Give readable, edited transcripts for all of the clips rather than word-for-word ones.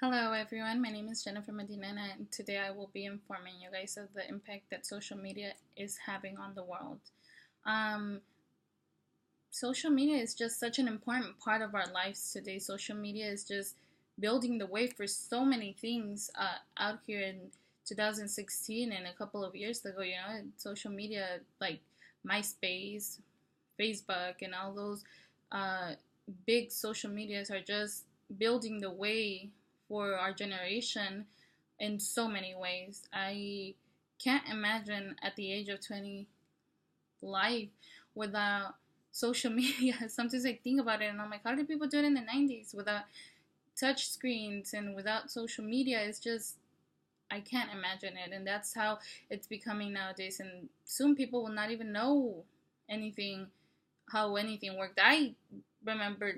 Hello, everyone. My name is Jennifer Medina, and today I will be informing you guys of the impact that social media is having on the world. Um, Social media is just such an important part of our lives today. Social media is just building the way for so many things out here in 2016 and a couple of years ago. Social media like MySpace, Facebook, and all those uh, big social medias are just building the way for our generation in so many ways. I can't imagine at the age of 20 life without social media. Sometimes I think about it and I'm like, how did people do it in the 90s without touch screens and without social media? It's just, I can't imagine it. And that's how it's becoming nowadays. And soon people will not even know anything, how anything worked. I remember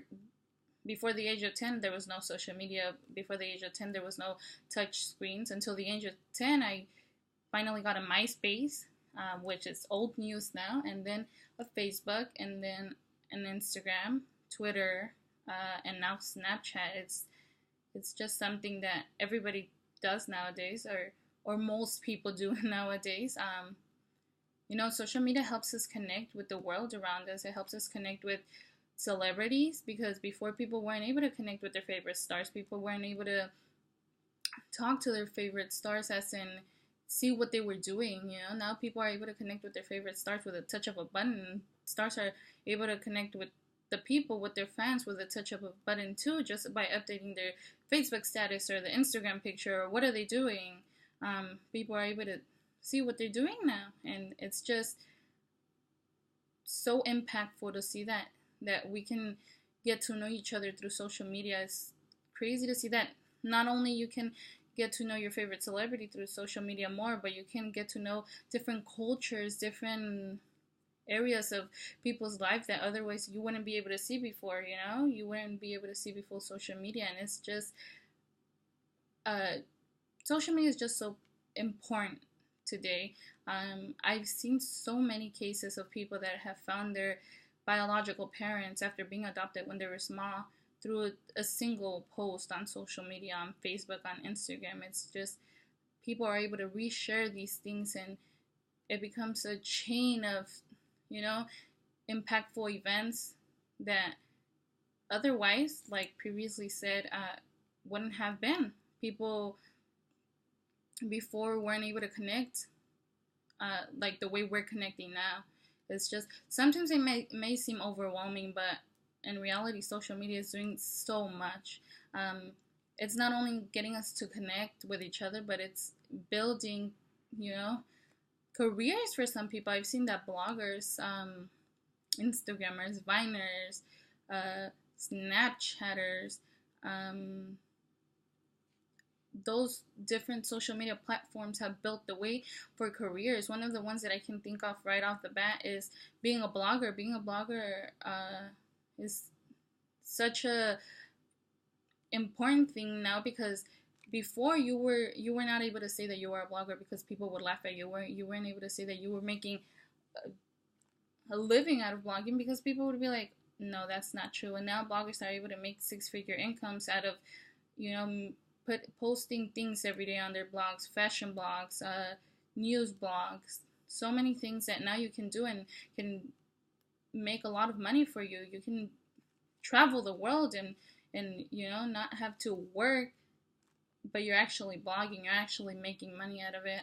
before the age of 10, there was no social media. Before the age of 10, there was no touch screens. Until the age of 10, I finally got a MySpace, which is old news now, and then a Facebook, and then an Instagram, Twitter, and now Snapchat. It's just something that everybody does nowadays, or most people do nowadays. Social media helps us connect with the world around us. It helps us connect with celebrities because before people weren't able to connect with their favorite stars. People weren't able to talk to their favorite stars as in see what they were doing. Now people are able to connect with their favorite stars with a touch of a button. Stars are able to connect with the people, with their fans, with a touch of a button too, just by updating their Facebook status or the Instagram picture or what are they doing. People are able to see what they're doing now, and it's just so impactful to see that we can get to know each other through social media. It's crazy to see that not only you can get to know your favorite celebrity through social media more, but you can get to know different cultures, different areas of people's life that otherwise you wouldn't be able to see before. You wouldn't be able to see before social media. And it's just uh social media is just so important today. I've seen so many cases of people that have found their biological parents after being adopted when they were small through a single post on social media, on Facebook, on Instagram. It's just people are able to reshare these things, and it becomes a chain of, you know, impactful events that otherwise, like previously said, wouldn't have been. People before weren't able to connect like the way we're connecting now. It's just sometimes it may seem overwhelming, but in reality, social media is doing so much. It's not only getting us to connect with each other, but it's building, you know, careers for some people. I've seen that bloggers, Instagrammers, Viners, Snapchatters, um, those different social media platforms have built the way for careers. One of the ones that I can think of right off the bat is being a blogger. Being a blogger is such a important thing now because before you were not able to say that you were a blogger because people would laugh at you. You weren't able to say that you were making a living out of blogging because people would be like, no, that's not true. And now bloggers are able to make six-figure incomes out of, you know, posting things every day on their blogs, fashion blogs, news blogs, so many things that now you can do and can make a lot of money for you. You can travel the world and not have to work, but you're actually blogging. You're actually making money out of it.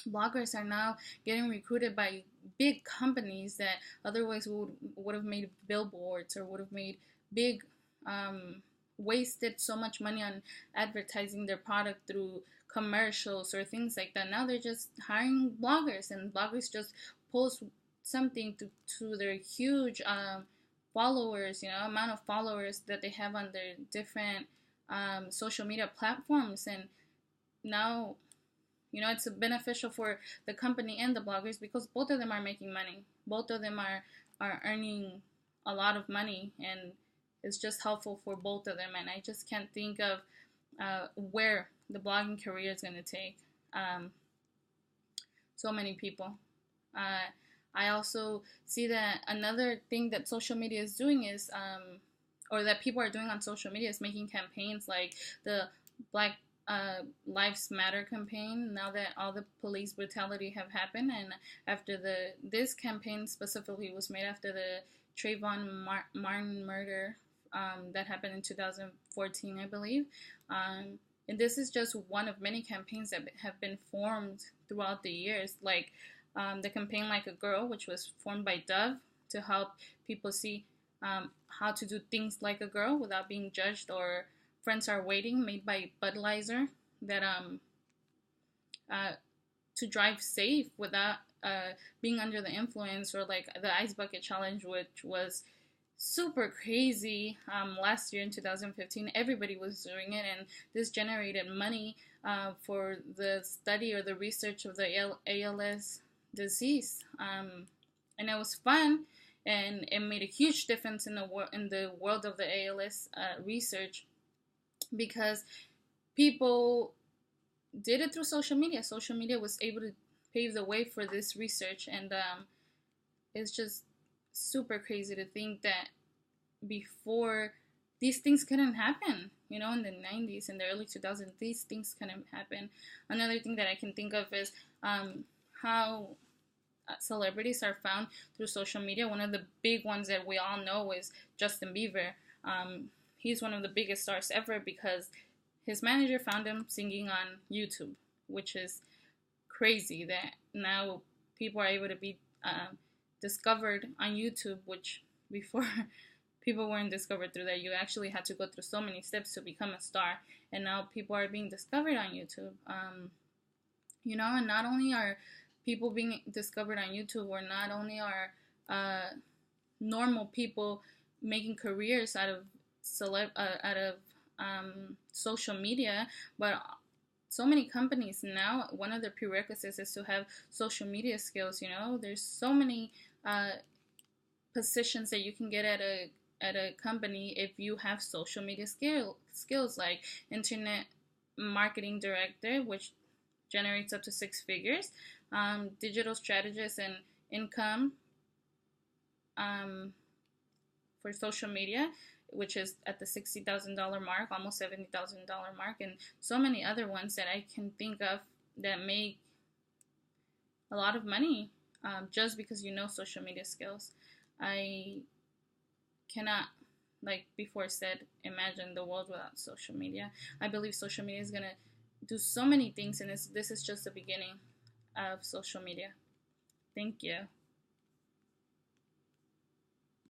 Bloggers are now getting recruited by big companies that otherwise would have made billboards or would have made big wasted so much money on advertising their product through commercials or things like that. Now they're just hiring bloggers, and bloggers just post something to their huge followers, amount of followers that they have on their different social media platforms. And now it's beneficial for the company and the bloggers because both of them are making money. Both of them are earning a lot of money, and it's just helpful for both of them. And I just can't think of where the blogging career is going to take so many people. I also see that another thing that social media is doing is or that people are doing on social media is making campaigns like the Black Lives Matter campaign. Now that all the police brutality have happened, and after this campaign specifically was made after the Martin murder that happened in 2014, I believe. And this is just one of many campaigns that have been formed throughout the years, like the campaign Like a Girl, which was formed by Dove to help people see how to do things like a girl without being judged, or Friends Are Waiting, made by Budweiser, that uh, to drive safe without being under the influence, or like the Ice Bucket Challenge, which was super crazy last year in 2015. Everybody was doing it, and this generated money for the study or the research of the ALS disease. And it was fun, and it made a huge difference in the world of the ALS research, because people did it through social media. Social media was able to pave the way for this research, and it's just super crazy to think that before, these things couldn't happen. You know, in the 90s, in the early 2000s, these things couldn't happen. Another thing that I can think of is how celebrities are found through social media. One of the big ones that we all know is Justin Bieber. He's one of the biggest stars ever because his manager found him singing on YouTube, which is crazy that now people are able to be discovered on YouTube, which before people weren't discovered through that. You actually had to go through so many steps to become a star, and now people are being discovered on YouTube. You know, and not only are people being discovered on YouTube, or not only are normal people making careers out of social media, but so many companies now, one of the prerequisites is to have social media skills. You know, there's so many positions that you can get at a company if you have social media skills, like internet marketing director, which generates up to 6 figures, digital strategist and income for social media, which is at the $60,000 mark, almost $70,000 mark, and so many other ones that I can think of that make a lot of money just because you know social media skills. I cannot, like before said, imagine the world without social media. I believe social media is gonna do so many things, and this is just the beginning of social media. Thank you.